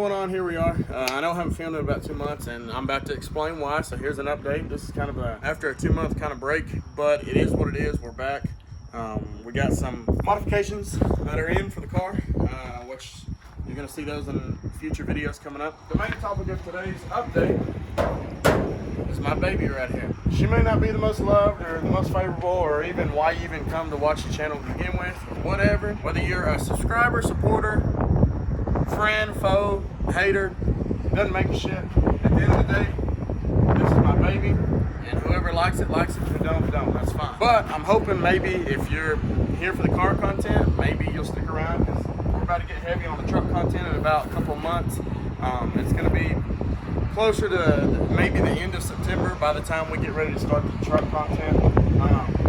going on? Here we are. I know I haven't filmed in about 2 months, and I'm about to explain why. So here's an update. This is kind of after a 2-month kind of break, but it is what it is. We're back. We got some modifications that are in for the car, which you're going to see those in future videos coming up. The main topic of today's update is my baby right here. She may not be the most loved or the most favorable, or even why you even come to watch the channel to begin with, or whatever. Whether you're a subscriber, supporter, friend, foe, hater, doesn't make a shit. At the end of the day, this is my baby, and whoever likes it, likes it. If they don't, that's fine. But I'm hoping maybe if you're here for the car content, maybe you'll stick around, because we're about to get heavy on the truck content in about a couple of months. It's going to be closer to maybe the end of September by the time we get ready to start the truck content.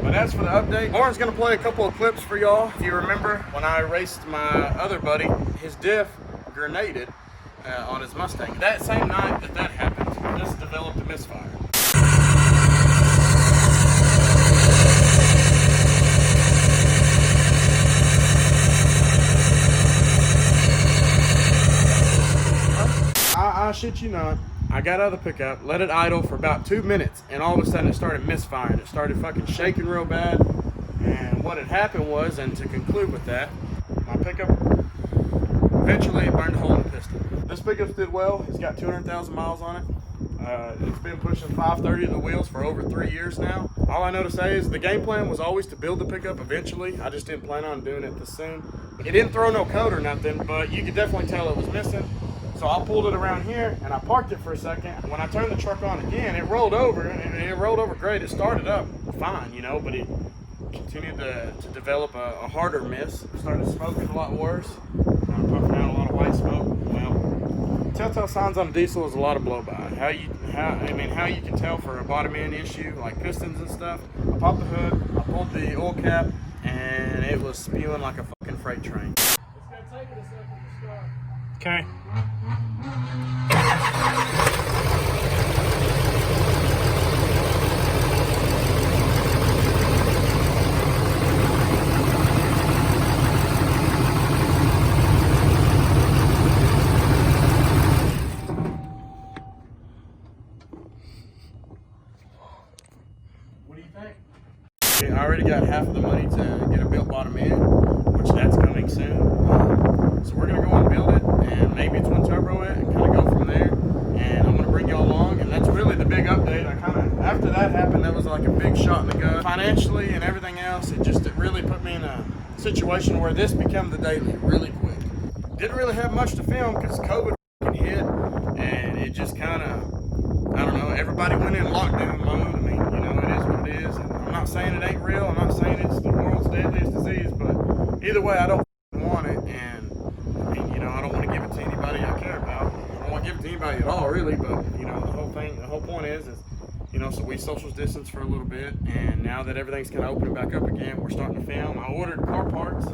But as for the update, Lauren's going to play a couple of clips for y'all. If you remember, when I raced my other buddy, his diff grenaded on his Mustang. That same night that happened, this developed a misfire. I shit you not, I got out of the pickup, let it idle for about 2 minutes, and all of a sudden it started misfiring. It started fucking shaking real bad. And what had happened was, and to conclude with that, my pickup eventually burned a hole in the piston. This pickup did well. It's got 200,000 miles on it. It's been pushing 530 to the wheels for over 3 years now. All I know to say is the game plan was always to build the pickup eventually. I just didn't plan on doing it this soon. It didn't throw no code or nothing, but you could definitely tell it was missing. So I pulled it around here and I parked it for a second. When I turned the truck on again, it rolled over, and it rolled over great. It started up fine, you know, but it continued to develop a harder miss. It started smoking a lot worse, puffing out a lot of white smoke. Well, telltale signs on a diesel is a lot of blow by. How you can tell for a bottom end issue like pistons and stuff. I popped the hood, I pulled the oil cap, and it was spewing like a fucking freight train. It's gonna take it a second to start. Okay. What do you think? I already got half of the money to get a built bottom end, which that's coming soon. So we're gonna go and build it, and maybe twin turbo it, and kind of go from there. And I'm gonna bring y'all along, and that's really the big update. After that happened, that was like a big shot in the gut financially and everything else. It really put me in a situation where this became the daily really quick. Didn't really have much to film because COVID hit, and it just kind of, I don't know, everybody went in lockdown mode. I mean, you know, it is what it is. And I'm not saying it ain't real. I'm not saying it's the world's deadliest disease, but either way, I don't want it. And I mean, you know, I don't want to give it to anybody I care about. I don't want to give it to anybody at all, really. But you know, the whole point is, you know, so we social distance for a little bit, and now that everything's kind of opening back up again, we're starting to film. I ordered car parts.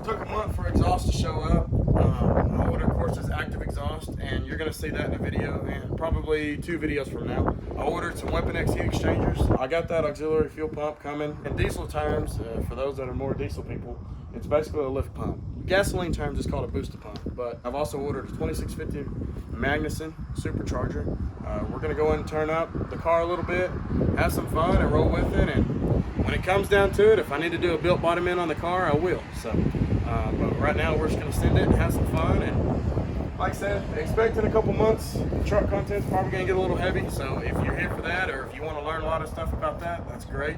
Took a month for exhaust to show up. I ordered, of course, this active exhaust, and you're going to see that in a video, and probably 2 videos from now. I ordered some Weapon X heat exchangers. I got that auxiliary fuel pump coming. In diesel terms, for those that are more diesel people, it's basically a lift pump. Gasoline terms, it's called a booster pump. But I've also ordered a 2650 Magnuson supercharger. We're going to go in and turn up the car a little bit, have some fun, and roll with it. And when it comes down to it, if I need to do a built bottom end on the car, I will. So, but right now we're just going to send it and have some fun. And like I said, expect in a couple months, truck content's probably going to get a little heavy. So if you're here for that, or if you want to learn a lot of stuff about that, that's great.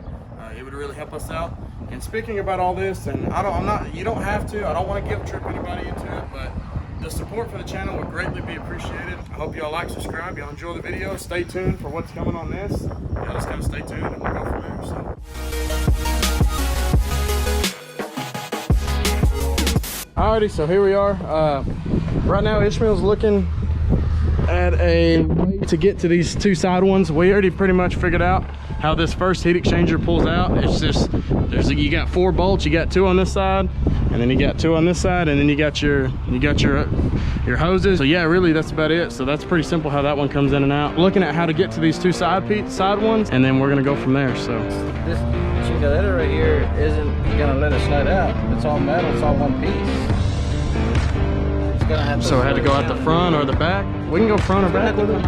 It would really help us out. And speaking about all this, and you don't have to, I don't want to guilt trip anybody into it, but the support for the channel would greatly be appreciated. I hope y'all like, subscribe, y'all enjoy the video. Stay tuned for what's coming on this. Y'all just kind of stay tuned and we'll go from there. So. Alrighty, so here we are. Right now Ishmael's looking at a way to get to these 2 side ones. We already pretty much figured out how this first heat exchanger pulls out. It's just, you got 4 bolts, you got 2 on this side, and then you got 2 on this side, and then you got your hoses. So yeah, really that's about it. So that's pretty simple how that one comes in and out. Looking at how to get to these 2 side ones, and then we're gonna go from there. So this chingadera right here isn't gonna let it slide out. It's all metal, it's all one piece. it's gonna have to. So it had to go out the front or the back. We can go front or back with it.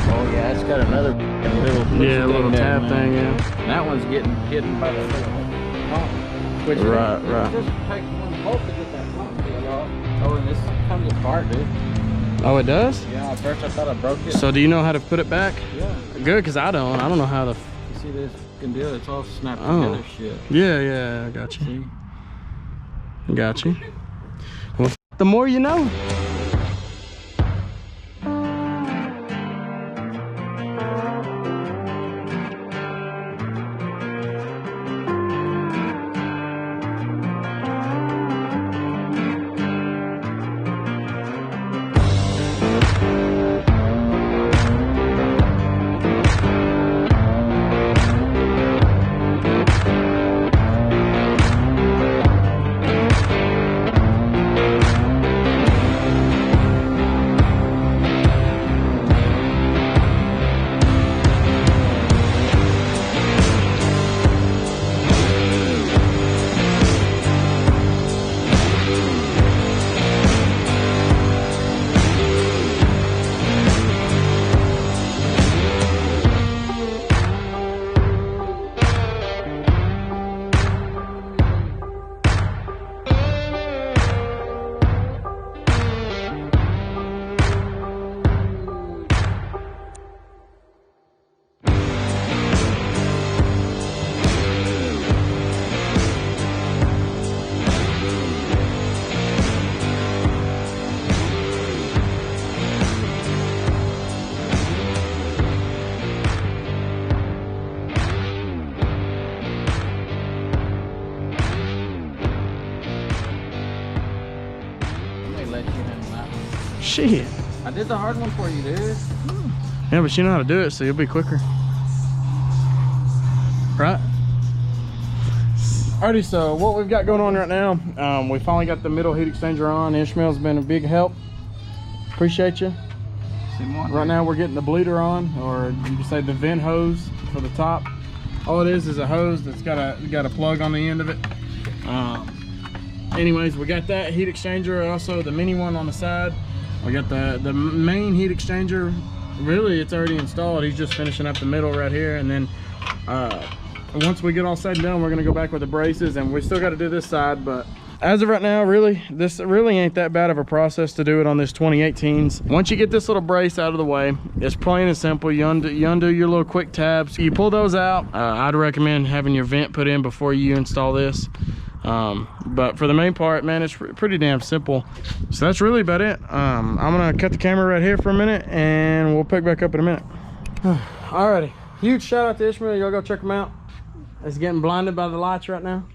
Oh yeah, it's got another little tab man. thing. Yeah. That one's getting hidden by the little pump. Which Right. Just take one bolt to get that pump deal off. Oh, and this comes apart, dude. Oh, it does? Yeah, at first I thought I broke it. So do you know how to put it back? Yeah. Good, because I don't know how to. You see this fucking deal? It's all snapped Oh. together shit. Yeah, I got you. See? Got you. Well, the more you know. Shit. I did the hard one for you, dude. Yeah, but you know how to do it, so you'll be quicker. Right? Alrighty, so what we've got going on right now, we finally got the middle heat exchanger on. Ishmael's been a big help. Appreciate you. Right now we're getting the bleeder on, or you can say the vent hose for the top. All it is a hose that's got a plug on the end of it. Anyways, we got that heat exchanger, also the mini one on the side. We got the main heat exchanger. Really, it's already installed. He's just finishing up the middle right here, and then once we get all said and done, we're gonna go back with the braces, and we still got to do this side. But as of right now, this really ain't that bad of a process to do it on this 2018s. Once you get this little brace out of the way, it's plain and simple. You undo your little quick tabs, you pull those out. I'd recommend having your vent put in before you install this. But for the main part, man, it's pretty damn simple. So that's really about it. I'm gonna cut the camera right here for a minute, and we'll pick back up in a minute. Alrighty, huge shout out to Ishmael. Y'all go check him out. He's getting blinded by the lights right now.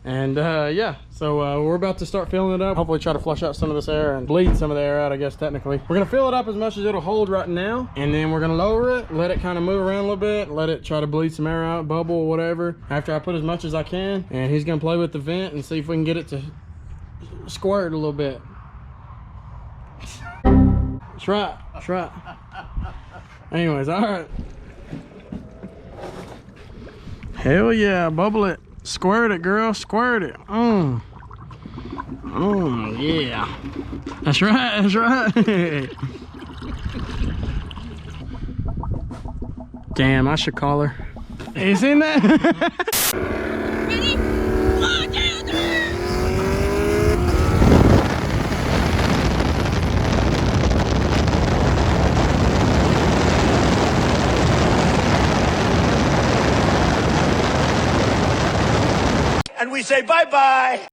And yeah, so we're about to start filling it up. Hopefully try to flush out some of this air and bleed some of the air out, I guess, technically. We're gonna fill it up as much as it'll hold right now, and then we're gonna lower it, let it kind of move around a little bit, let it try to bleed some air out, bubble, whatever, after I put as much as I can. And he's gonna play with the vent and see if we can get it to squirt a little bit. That's right, that's right. Anyways, all right. Hell yeah, bubble it. Squirt it, girl, squirt it. Yeah. That's right, that's right. Damn, I should call her. You seen that? Ready? 1, 2, 3. And we say bye-bye.